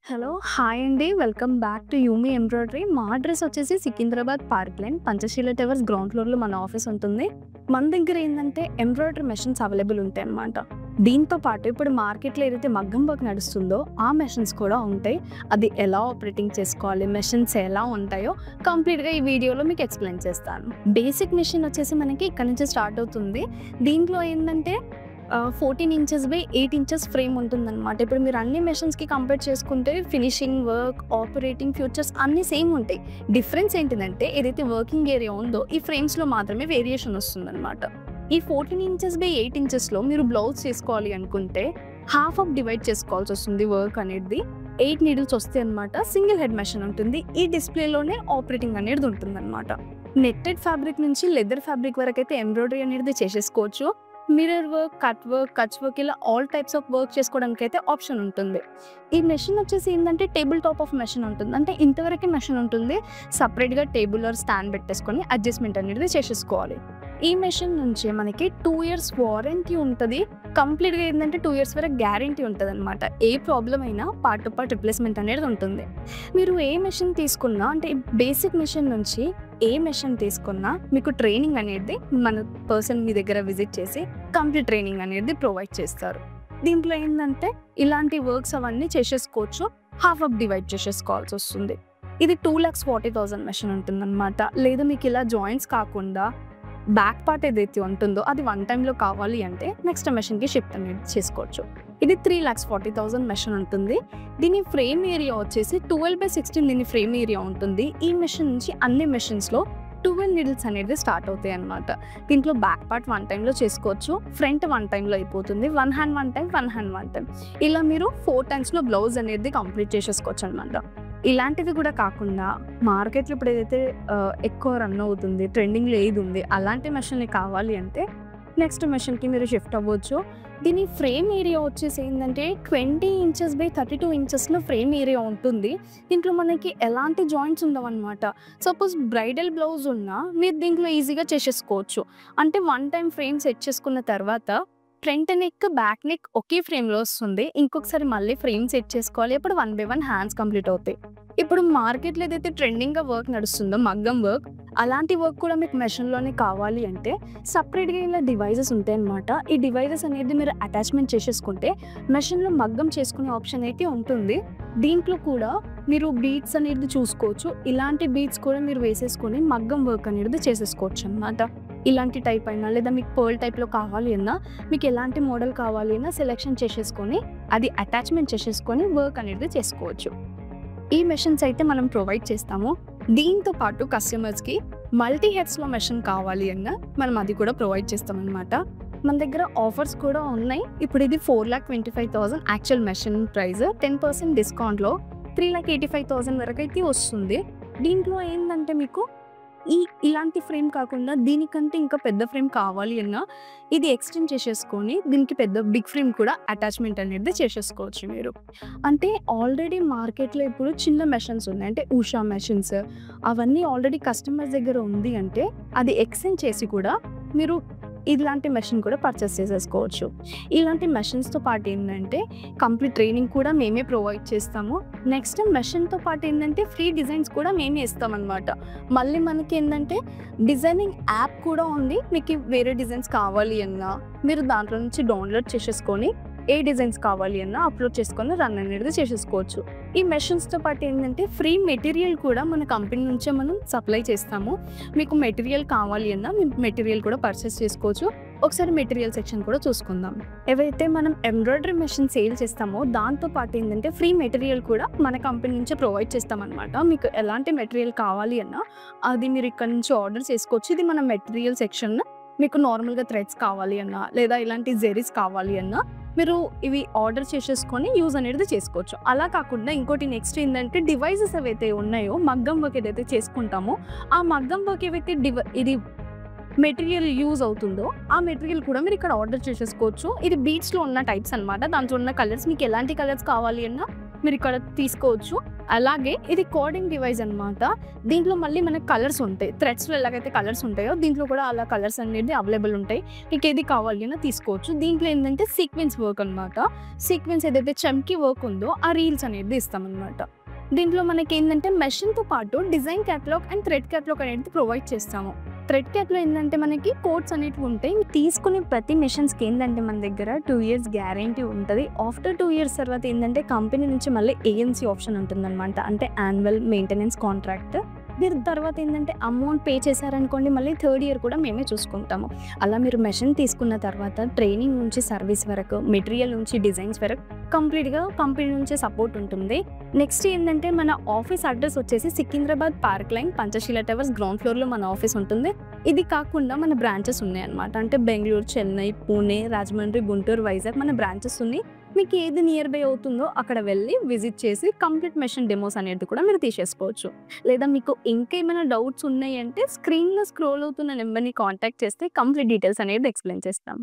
Hello! Hi అండి. Welcome back to Yumi embroidery. మా address వచ్చేసి Secunderabad park lane, Panchsheel towers ground ఫ్లోర్‌లో మన ఆఫీస్ ఉంటుంది. మన దగ్గర ఏందంటే ఎంబ్రాయిడరీ మెషిన్స్ అవైలబుల్ ఉంటాయన్నమాట. దీంతో పాటు ఇప్పుడు మార్కెట్‌లో ఏదైతే మగ్గం వర్క్ నడుస్తుందో ఆ మెషిన్స్ కూడా ఉంటాయి. అది ఎలా ఆపరేటింగ్ చేసుకోవాలి, మెషిన్స్ ఎలా ఉంటాయో కంప్లీట్‌గా ఈ వీడియోలో మీకు ఎక్స్‌ప్లెయిన్ చేస్తాను. బేసిక్ మెషిన్ వచ్చేసి మనకి ఇక్కడ నుంచి స్టార్ట్ అవుతుంది. దీంట్లో ఏందంటే 14 ఇంచెస్ బై 8 ఇంచెస్ ఫ్రేమ్ ఉంటుందన్నమాట. ఇప్పుడు మీరు అన్ని మెషిన్స్‌కి కంపేర్ చేసుకుంటే ఫినిషింగ్ వర్క్, ఆపరేటింగ్ ఫీచర్స్ అన్నీ సేమ్ ఉంటాయి. డిఫరెన్స్ ఏంటిదంటే ఏదైతే వర్కింగ్ ఏరియా ఉందో ఈ ఫ్రేమ్స్‌లో మాత్రమే వేరియేషన్ వస్తుందన్నమాట. ఈ 14 ఇంచెస్ బై 8 ఇంచెస్‌లో మీరు బ్లౌజ్ చేసుకోవాలి అనుకుంటే హాఫ్ ఆఫ్ డివైడ్ చేసుకోవాల్సి వస్తుంది వర్క్ అనేది. 8 నీడిల్స్ వస్తాయి అన్నమాట. సింగిల్ హెడ్ మెషిన్ ఉంటుంది. ఈ డిస్‌ప్లేలోనే ఆపరేటింగ్ అనేది ఉంటుందన్నమాట. నెట్టెడ్ ఫ్యాబ్రిక్ నుంచి లెదర్ ఫ్యాబ్రిక్ వరకు అయితే ఎంబ్రాయిడరీ అనేది చేసేసుకోవచ్చు. మిర్రర్ వర్క్, కట్స్ వర్క్ ఇలా ఆల్ టైప్స్ ఆఫ్ వర్క్ చేసుకోవడానికి అయితే ఆప్షన్ ఉంటుంది. ఈ మెషిన్ వచ్చేసి ఏంటంటే టేబుల్ టాప్ ఆఫ్ మెషిన్ ఉంటుంది. అంటే ఇంతవరకే మెషిన్ ఉంటుంది. సపరేట్‌గా టేబుల్ ఆర్ స్టాండ్ పెట్టేసుకొని అడ్జస్ట్‌మెంట్ అనేది చేసేసుకోవాలి. ఈ మెషిన్ నుంచి మనకి 2 ఇయర్స్ వారంటీ ఉంటుంది. కంప్లీట్‌గా ఏంటంటే 2 ఇయర్స్ వరకు గ్యారంటీ ఉంటుందన్నమాట. ఏ ప్రాబ్లమ్ అయినా పార్ట్ టు పార్ట్ రిప్లేస్మెంట్ అనేది ఉంటుంది. మీరు ఏ మెషిన్ తీసుకున్నా అంటే బేసిక్ మెషిన్ నుంచి ఏ మెషిన్ తీసుకున్నా మీకు ట్రైనింగ్ అనేది మన పర్సన్ మీ దగ్గర విజిట్ చేసి కంప్లీట్ ట్రైనింగ్ అనేది ప్రొవైడ్ చేస్తారు. దీంట్లో ఏంటంటే ఇలాంటి వర్క్స్ అవన్నీ చేసేసుకోవచ్చు. హాఫ్ ఆఫ్ డివైడ్ చేసేసుకోవాల్సి వస్తుంది. ఇది 2,40,000 మెషిన్ ఉంటుందన్నమాట. లేదా మీకు ఇలా జాయింట్స్ కాకుండా బ్యాక్ పార్ట్ ఏదైతే ఉంటుందో అది వన్ టైంలో కావాలి అంటే నెక్స్ట్ మెషిన్కి షిఫ్ట్ అనేది చేసుకోవచ్చు. ఇది 3,40,000 మెషిన్ ఉంటుంది. దీని ఫ్రేమ్ ఏరియా వచ్చేసి 12/16 దీని ఫ్రేమ్ ఏరియా ఉంటుంది. ఈ మెషిన్ నుంచి అన్ని మెషిన్స్లో 12 నీడిల్స్ అనేది స్టార్ట్ అవుతాయి అన్నమాట. దీంట్లో బ్యాక్ పార్ట్ వన్ టైంలో చేసుకోవచ్చు. ఫ్రంట్ వన్ టైంలో అయిపోతుంది. One hand one time, one hand one time. ఇలా మీరు 4 టైమ్స్లో బ్లౌజ్ అనేది కంప్లీట్ చేసేసుకోవచ్చు అనమాట. ఇలాంటివి కూడా కాకుండా మార్కెట్లో ఇప్పుడు ఏదైతే ఎక్కువ రన్ అవుతుంది, ట్రెండింగ్లో ఏది ఉంది అలాంటి మెషిన్ కావాలి అంటే నెక్స్ట్ మెషిన్కి మీరు షిఫ్ట్ అవ్వచ్చు. దీని ఫ్రేమ్ ఏరియా వచ్చేసి ఏంటంటే 20 ఇంచెస్ బై 32 ఇంచెస్లో ఫ్రేమ్ ఏరియా ఉంటుంది. దీంట్లో మనకి ఎలాంటి జాయింట్స్ ఉండవన్నమాట. సపోజ్ బ్రైడల్ బ్లౌజ్ ఉన్నా మీరు దీంట్లో ఈజీగా చేసేసుకోవచ్చు. అంటే వన్ టైం ఫ్రేమ్ సెట్ చేసుకున్న తర్వాత ఫ్రంట్ నెక్, బ్యాక్ నెక్ ఒకే ఫ్రేమ్లో వస్తుంది. ఇంకొకసారి మళ్ళీ ఫ్రేమ్ సెట్ చేసుకోవాలి. అప్పుడు 1 బై 1 హ్యాండ్స్ కంప్లీట్ అవుతాయి. ఇప్పుడు మార్కెట్లో ఏదైతే ట్రెండింగ్గా వర్క్ నడుస్తుందో మగ్గం వర్క్, అలాంటి వర్క్ కూడా మీకు మెషిన్లోనే కావాలి అంటే సపరేట్గా ఇలా డివైజెస్ ఉంటాయి అన్నమాట. ఈ డివైజెస్ అనేది మీరు అటాచ్మెంట్ చేసేసుకుంటే మెషిన్లో మగ్గం చేసుకునే ఆప్షన్ అయితే ఉంటుంది. దీంట్లో కూడా మీరు బీట్స్ అనేది చూసుకోవచ్చు. ఇలాంటి బీట్స్ కూడా మీరు వేసేసుకొని మగ్గం వర్క్ అనేది చేసేసుకోవచ్చు అన్నమాట. ఇలాంటి టైప్ అయినా లేదా మీకు పర్ల్ టైప్లో కావాలి అన్నా, మీకు ఎలాంటి మోడల్ కావాలి అన్నా సెలెక్షన్ చేసేసుకొని అది అటాచ్మెంట్ చేసేసుకొని వర్క్ అనేది చేసుకోవచ్చు. ఈ మెషిన్స్ అయితే మనం ప్రొవైడ్ చేస్తాము. దీంతో పాటు కస్టమర్స్కి మల్టీ హెడ్స్లో మెషిన్ కావాలి అన్నా మనం అది కూడా ప్రొవైడ్ చేస్తామన్నమాట. మన దగ్గర ఆఫర్స్ కూడా ఉన్నాయి. ఇప్పుడు ఇది 4,25,000 యాక్చువల్ మెషిన్ ప్రైస్. 10% డిస్కౌంట్లో 3,85,000 వరకు అయితే వస్తుంది. దీంట్లో ఏంటంటే మీకు ఇలాంటి ఫ్రేమ్ కాకుండా దీనికంటే ఇంకా పెద్ద ఫ్రేమ్ కావాలి అన్నా ఇది ఎక్స్టెండ్ చేసేసుకొని దీనికి పెద్ద బిగ్ ఫ్రేమ్ కూడా అటాచ్మెంట్ అనేది చేసేసుకోవచ్చు మీరు. అంటే ఆల్రెడీ మార్కెట్లో ఇప్పుడు చిన్న మెషిన్స్ ఉన్నాయి. అంటే ఉషా మెషిన్స్ అవన్నీ ఆల్రెడీ కస్టమర్స్ దగ్గర ఉంది అంటే అది ఎక్స్టెండ్ చేసి కూడా మీరు ఇలాంటి మెషిన్ కూడా పర్చేస్ చేసేసుకోవచ్చు. ఇలాంటి మెషిన్స్తో పాటు ఏంటంటే కంప్లీట్ ట్రైనింగ్ కూడా మేమే ప్రొవైడ్ చేస్తాము. నెక్స్ట్ మెషిన్తో పాటు ఏంటంటే ఫ్రీ డిజైన్స్ కూడా మేమే ఇస్తామన్నమాట. మళ్ళీ మనకి ఏంటంటే డిజైనింగ్ యాప్ కూడా ఉంది. మీకు వేరే డిజైన్స్ కావాలి అన్నా మీరు దాంట్లో నుంచి డౌన్లోడ్ చేసేసుకొని ఏ డిజైన్స్ కావాలి అన్నా అప్లోడ్ చేసుకొని రన్ అనేది చేసేసుకోవచ్చు. ఈ మెషిన్స్తో పాటు ఏంటంటే ఫ్రీ మెటీరియల్ కూడా మన కంపెనీ నుంచే మనం సప్లై చేస్తాము. మీకు మెటీరియల్ కావాలి అన్నా మేము మెటీరియల్ కూడా పర్చేస్ చేసుకోవచ్చు. ఒకసారి మెటీరియల్ సెక్షన్ కూడా చూసుకుందాం. ఏవైతే మనం ఎంబ్రాయిడరీ మెషిన్ సేల్ చేస్తామో దాంతో పాటు ఏంటంటే ఫ్రీ మెటీరియల్ కూడా మన కంపెనీ నుంచే ప్రొవైడ్ చేస్తామన్నమాట. మీకు ఎలాంటి మెటీరియల్ కావాలి అన్నా అది మీరు ఇక్కడ నుంచి ఆర్డర్ చేసుకోవచ్చు. ఇది మన మెటీరియల్ సెక్షన్. మీకు నార్మల్గా థ్రెడ్స్ కావాలి అన్నా లేదా ఇలాంటి జెరీస్ కావాలి అన్నా మీరు ఇవి ఆర్డర్ చేసేసుకొని యూజ్ అనేది చేసుకోవచ్చు. అలా కాకుండా ఇంకోటి నెక్స్ట్ ఏంటంటే డివైజెస్ ఏవైతే ఉన్నాయో మగ్గం వర్క్ ఏదైతే చేసుకుంటామో ఆ మగ్గం వర్క్ ఏవైతే ఇది మెటీరియల్ యూజ్ అవుతుందో ఆ మెటీరియల్ కూడా మీరు ఇక్కడ ఆర్డర్ చేసేసుకోవచ్చు. ఇది బీట్స్లో ఉన్న టైప్స్ అనమాట. దాంట్లో ఉన్న కలర్స్ మీకు ఎలాంటి కలర్స్ కావాలి అన్నా మీరు ఇక్కడ తీసుకోవచ్చు. అలాగే ఇది కోడింగ్ డివైస్ అనమాట. దీంట్లో మళ్ళీ మనకు కలర్స్ ఉంటాయి. థ్రెడ్స్‌లో ఎలాగైతే కలర్స్ ఉంటాయో దీంట్లో కూడా అలా కలర్స్ అనేది అవైలబుల్ ఉంటాయి. మీకు ఏది కావాలి అన్నా తీసుకోవచ్చు. దీంట్లో ఏంటంటే సీక్వెన్స్ వర్క్ అనమాట. సీక్వెన్స్ ఏదైతే చమ్కీ వర్క్ ఉందో ఆ రీల్స్ అనేది ఇస్తామన్నమాట. దీంట్లో మనకేంటంటే మెషిన్‌తో పాటు design catalogue and thread catalogue అనేది ప్రొవైడ్ చేస్తాము. థ్రెడ్ క్యాట్‌లో ఏంటంటే మనకి కోడ్స్ అనేటివి ఉంటాయి. తీసుకునే ప్రతి మెషిన్స్‌కి ఏంటంటే మన దగ్గర 2 ఇయర్స్ గ్యారంటీ ఉంటది. ఆఫ్టర్ 2 ఇయర్స్ తర్వాత ఏంటంటే కంపెనీ నుంచి మళ్ళీ ఏఎంసీ ఆప్షన్ ఉంటుందన్నమాట. అంటే యాన్యువల్ మెయింటెనెన్స్ కాంట్రాక్ట్. దీని తర్వాత ఏంటంటే అమౌంట్ పే చేశారనుకోండి మళ్ళీ థర్డ్ ఇయర్ కూడా మేమే చూసుకుంటాము. అలా మీరు మెషిన్ తీసుకున్న తర్వాత ట్రైనింగ్ నుంచి సర్వీస్ వరకు, మెటీరియల్ నుంచి డిజైన్స్ వరకు కంప్లీట్‌గా కంపెనీ నుంచే సపోర్ట్ ఉంటుంది. నెక్స్ట్ ఏంటంటే మన ఆఫీస్ అడ్రస్ వచ్చేసి Secunderabad park lane Panchsheel towers ground ఫ్లోర్‌లో మన ఆఫీస్ ఉంటుంది. ఇది కాకుండా మన బ్రాంచెస్ ఉన్నాయన్నమాట. అంటే బెంగుళూరు, చెన్నై, పూణే, రాజమండ్రి, గుంటూరు, వైజాగ్ మన బ్రాంచెస్ ఉన్నాయి. మీకు ఏది నియర్ బై అవుతుందో అక్కడ వెళ్ళి విజిట్ చేసి కంప్లీట్ మెషిన్ డెమోస్ అనేది కూడా మీరు తీసేసుకోవచ్చు. లేదా మీకు ఇంకేమైనా డౌట్స్ ఉన్నాయి అంటే స్క్రీన్‌లో స్క్రోల్ అవుతున్న నెంబర్‌ని కాంటాక్ట్ చేస్తే కంప్లీట్ డీటెయిల్స్ అనేది ఎక్స్‌ప్లెయిన్ చేస్తాం.